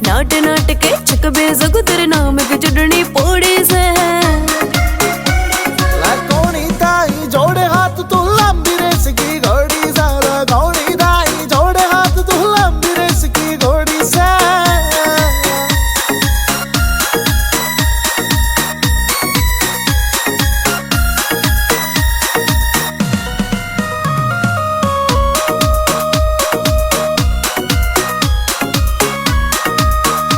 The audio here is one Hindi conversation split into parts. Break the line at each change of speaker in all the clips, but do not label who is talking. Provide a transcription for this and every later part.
नाट नाट के चक बेजगु तेरे नाम की चुड़नी पोड़ी से
कोणी ताई जोड़े हाथ तू लंबी रेस की घोड़ी सा कोणी ताई जोड़े हाथ तू लंबी रेस की घोड़ी सा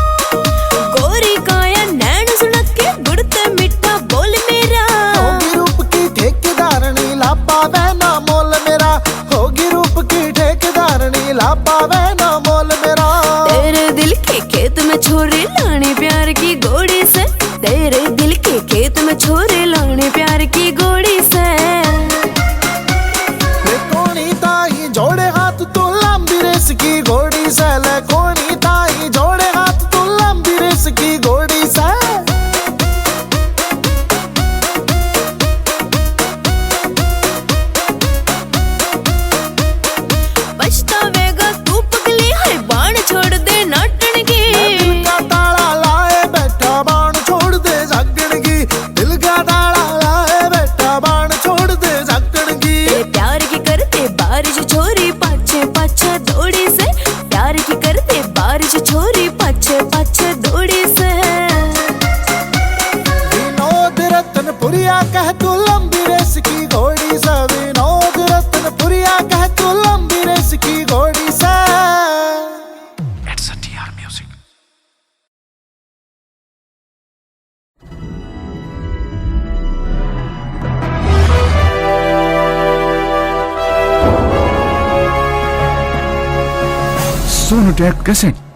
गोरी काया नैन सुनक के गुड़ते मिठा बोल मेरा
होगी रूप की ठेकेदारनी ला पावे ना मोल मेरा होगी रूप की ठेकेदारनी ला पावे ना मोल मेरा
तेरे दिल के खेत में छोरे लाने प्यार की घोड़ी से तेरे दिल के खेत में छोरे लाने प्यार की घोड़ी से
कोणी ताई जोड़े हाथ तू लंबी रेस की घोड़ी से ले कोणी ताई जोड़े हाथ तू लंबी रेस की घोड़ी से
पछतावेगा तू पगली है बाण छोड़ दे नाटन की
दिल का ताला लाए बैठा बाण छोड़ दे जागण की दिल का ताला लाए बैठा बाण छोड़ दे जागण की
तेरे प्यार की करते बारिश छोरी पाछे पाछे दौड़ी से प्यार की करते बारिश छोरी पाछे पाछे दौड़ी से
विनोद रत्नपुरिया कह तू लंबी रेस की घोड़ी सा विनोद रत्नपुरिया कह तू लंबी रेस की घोड़ी सा
It's a TR Music. Sonotech Cassette.